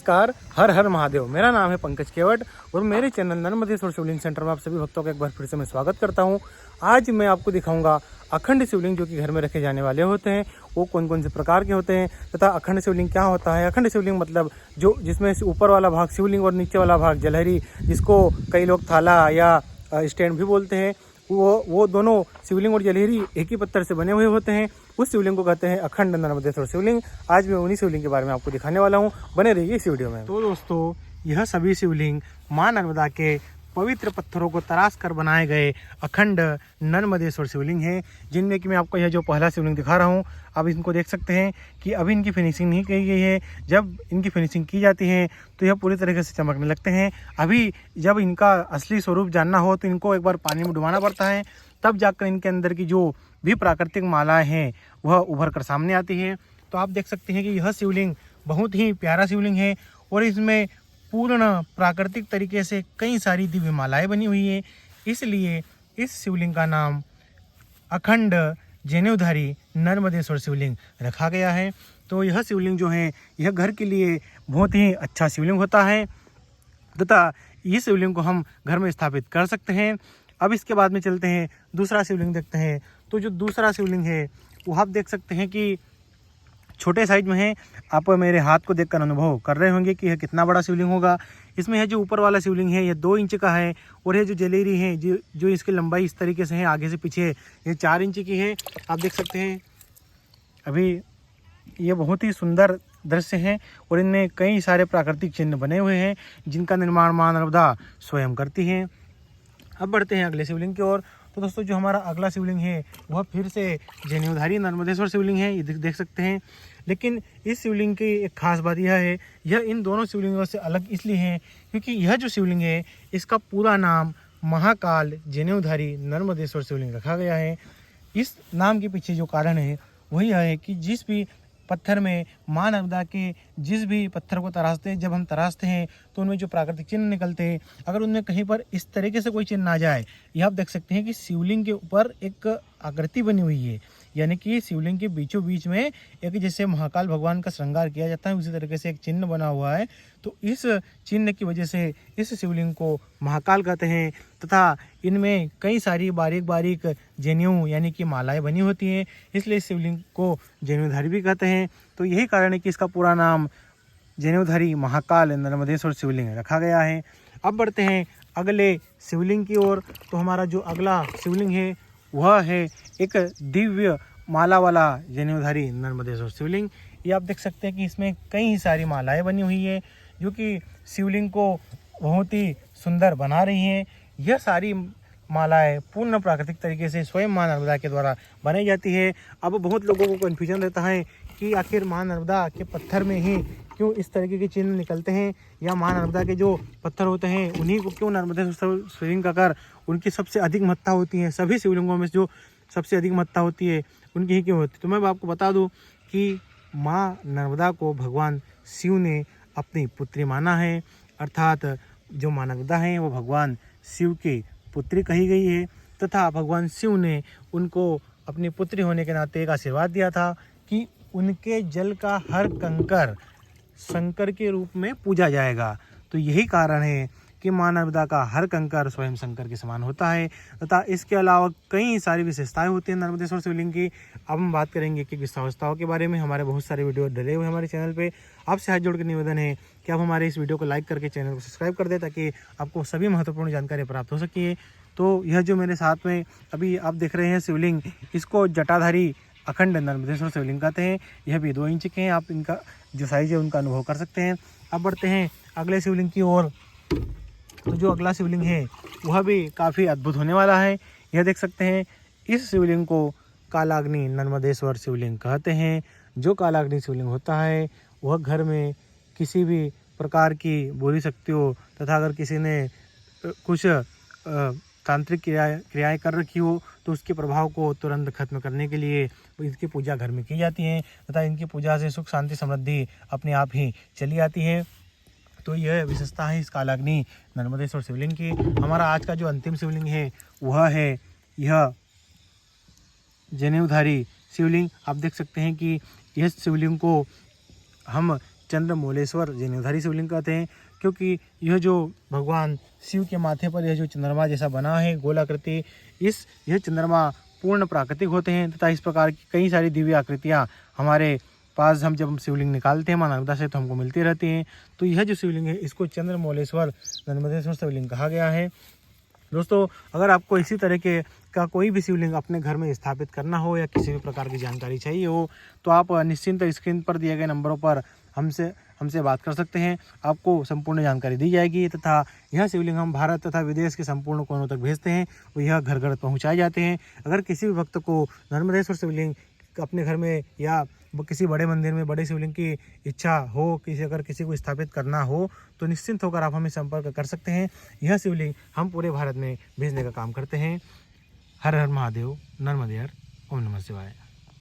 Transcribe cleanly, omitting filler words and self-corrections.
नमस्कार, हर हर महादेव। मेरा नाम है पंकज केवट और मेरे चैनल नर्मदेश्वर शिवलिंग सेंटर में आप सभी भक्तों का एक बार फिर से मैं स्वागत करता हूं। आज मैं आपको दिखाऊंगा अखंड शिवलिंग जो कि घर में रखे जाने वाले होते हैं, वो कौन कौन से प्रकार के होते हैं तथा अखंड शिवलिंग क्या होता है। अखंड शिवलिंग मतलब जो जिसमें ऊपर वाला भाग शिवलिंग और नीचे वाला भाग जलहरी, जिसको कई लोग थाला या स्टैंड भी बोलते हैं, वो दोनों शिवलिंग और जलहरी एक ही पत्थर से बने हुए होते हैं। उस शिवलिंग को कहते हैं अखंड नर्मदेश्वर शिवलिंग। आज मैं उन्हीं शिवलिंग के बारे में आपको दिखाने वाला हूँ, बने रहिए इस वीडियो में। तो दोस्तों, यह सभी शिवलिंग माँ नर्मदा के पवित्र पत्थरों को तराश कर बनाए गए अखंड नर्मदेश्वर शिवलिंग हैं, जिनमें कि मैं आपको यह जो पहला शिवलिंग दिखा रहा हूँ, अब इनको देख सकते हैं कि अभी इनकी फिनिशिंग नहीं की गई है। जब इनकी फिनिशिंग की जाती है तो यह पूरी तरीके से चमकने लगते हैं। अभी जब इनका असली स्वरूप जानना हो तो इनको एक बार पानी में डुबाना पड़ता है, तब जाकर इनके अंदर की जो भी प्राकृतिक मालाएं हैं वह उभर कर सामने आती है। तो आप देख सकते हैं कि यह शिवलिंग बहुत ही प्यारा शिवलिंग है और इसमें पूर्ण प्राकृतिक तरीके से कई सारी दिव्य मालाएं बनी हुई है। इसलिए इस शिवलिंग का नाम अखंड जनेऊधारी नर्मदेश्वर शिवलिंग रखा गया है। तो यह शिवलिंग जो है यह घर के लिए बहुत ही अच्छा शिवलिंग होता है तथा इस शिवलिंग को हम घर में स्थापित कर सकते हैं। अब इसके बाद में चलते हैं दूसरा शिवलिंग देखते हैं। तो जो दूसरा शिवलिंग है वो आप देख सकते हैं कि छोटे साइज में है। आप मेरे हाथ को देखकर अनुभव कर रहे होंगे कि यह कितना बड़ा शिवलिंग होगा। इसमें यह जो ऊपर वाला शिवलिंग है यह 2 इंच का है और यह जो जलेरी है जो इसकी लंबाई इस तरीके से है आगे से पीछे, ये 4 इंच की है। आप देख सकते हैं अभी ये बहुत ही सुंदर दृश्य है और इनमें कई सारे प्राकृतिक चिन्ह बने हुए हैं जिनका निर्माण माँ नर्मदा स्वयं करती है। अब बढ़ते हैं अगले शिवलिंग की ओर। तो दोस्तों, जो हमारा अगला शिवलिंग है वह फिर से जनेऊधारी नर्मदेश्वर शिवलिंग है, ये देख सकते हैं। लेकिन इस शिवलिंग की एक खास बात यह है, यह इन दोनों शिवलिंगों से अलग इसलिए है क्योंकि यह जो शिवलिंग है इसका पूरा नाम महाकाल जनेऊधारी नर्मदेश्वर शिवलिंग रखा गया है। इस नाम के पीछे जो कारण है वही है कि जिस भी पत्थर में माँ नर्मदा के जिस भी पत्थर को तराशते हैं, जब हम तराशते हैं तो उनमें जो प्राकृतिक चिन्ह निकलते हैं, अगर उनमें कहीं पर इस तरीके से कोई चिन्ह आ जाए, यह आप देख सकते हैं कि शिवलिंग के ऊपर एक आकृति बनी हुई है, यानी कि शिवलिंग के बीचों बीच में एक जैसे महाकाल भगवान का श्रृंगार किया जाता है उसी तरीके से एक चिन्ह बना हुआ है। तो इस चिन्ह की वजह से इस शिवलिंग को महाकाल कहते हैं तथा इनमें कई सारी बारीक बारीक जनेऊ यानी कि मालाएं बनी होती हैं, इसलिए इस शिवलिंग को जनेऊधारी भी कहते हैं। तो यही कारण है कि इसका पूरा नाम जनेऊधारी महाकाल नर्मदेश्वर शिवलिंग रखा गया है। अब बढ़ते हैं अगले शिवलिंग की ओर। तो हमारा जो अगला शिवलिंग है वह है एक दिव्य माला वाला जनेऊधारी नर्मदेश्वर शिवलिंग। ये आप देख सकते हैं कि इसमें कई सारी मालाएं बनी हुई है जो कि शिवलिंग को बहुत ही सुंदर बना रही हैं। यह सारी मालाएं पूर्ण प्राकृतिक तरीके से स्वयं माँ नर्मदा के द्वारा बनाई जाती है। अब बहुत लोगों को कन्फ्यूजन रहता है कि आखिर माँ नर्मदा के पत्थर में ही क्यों इस तरीके के चिन्ह निकलते हैं, या माँ नर्मदा के जो पत्थर होते हैं उन्हीं को क्यों नर्मदेश्वर शिवलिंग का कर उनकी सबसे अधिक महत्ता होती है। सभी शिवलिंगों में जो सबसे अधिक महत्ता होती है उनकी ही क्यों होती है। तो मैं आपको बता दूं कि माँ नर्मदा को भगवान शिव ने अपनी पुत्री माना है, अर्थात जो माँ नर्मदा हैं वो भगवान शिव की पुत्री कही गई है तथा भगवान शिव ने उनको अपनी पुत्री होने के नाते एक आशीर्वाद दिया था कि उनके जल का हर कंकर शंकर के रूप में पूजा जाएगा। तो यही कारण है कि माँ नर्मदा का हर कंकर स्वयं शंकर के समान होता है तथा इसके अलावा कई सारी विशेषताएं होती हैं नर्मदेश्वर शिवलिंग की। अब हम बात करेंगे कि विशेषताओं के बारे में। हमारे बहुत सारे वीडियो डले हुए हमारे चैनल पे। आपसे हाथ जोड़ के निवेदन है कि आप हमारे इस वीडियो को लाइक करके चैनल को सब्सक्राइब कर दें ताकि आपको सभी महत्वपूर्ण जानकारी प्राप्त हो सके। तो यह जो मेरे साथ में अभी आप देख रहे हैं शिवलिंग, इसको जटाधारी अखंड नर्मदेश्वर शिवलिंग कहते हैं। यह भी 2 इंच के हैं, आप इनका जो साइज है उनका अनुभव कर सकते हैं। अब बढ़ते हैं अगले शिवलिंग की ओर। तो जो अगला शिवलिंग है वह भी काफ़ी अद्भुत होने वाला है। यह देख सकते हैं, इस शिवलिंग को कालाग्नि नर्मदेश्वर शिवलिंग कहते हैं। जो कालाग्नि शिवलिंग होता है वह घर में किसी भी प्रकार की बुरी शक्तियों तथा अगर किसी ने कुछ तांत्रिक क्रियाएं कर रखी हो तो उसके प्रभाव को तुरंत खत्म करने के लिए इसकी पूजा घर में की जाती है तथा इनकी पूजा से सुख शांति समृद्धि अपने आप ही चली आती है। तो यह विशेषता है इस कालाग्नि नर्मदेश्वर शिवलिंग की। हमारा आज का जो अंतिम शिवलिंग है वह है यह जनेऊधारी शिवलिंग। आप देख सकते हैं कि यह शिवलिंग को हम चंद्रमौलेश्वर जीर्णोद्धारी शिवलिंग कहते हैं, क्योंकि यह जो भगवान शिव के माथे पर यह जो चंद्रमा जैसा बना है गोलाकृति, यह चंद्रमा पूर्ण प्राकृतिक होते हैं तथा इस प्रकार की कई सारी दिव्य आकृतियाँ हमारे पास हम जब शिवलिंग निकालते हैं माँ नर्मदा से तो हमको मिलती रहती हैं। तो यह जो शिवलिंग है इसको चंद्रमौलेश्वर नर्मदेश्वर शिवलिंग कहा गया है। दोस्तों, अगर आपको इसी तरह के का कोई भी शिवलिंग अपने घर में स्थापित करना हो या किसी भी प्रकार की जानकारी चाहिए हो तो आप निश्चिंत स्क्रीन पर दिए गए नंबरों पर हमसे बात कर सकते हैं। आपको संपूर्ण जानकारी दी जाएगी तथा यह शिवलिंग हम भारत तथा विदेश के संपूर्ण कोनों तक भेजते हैं और यह घर घर पहुँचाए जाते हैं। अगर किसी भी भक्त को नर्मदेश्वर शिवलिंग अपने घर में या किसी बड़े मंदिर में बड़े शिवलिंग की इच्छा हो, अगर किसी को स्थापित करना हो तो निश्चिंत होकर आप हमें संपर्क कर सकते हैं। यह शिवलिंग हम पूरे भारत में भेजने का काम करते हैं। हर हर महादेव, नर्मदे हर, ओम नमः शिवाय।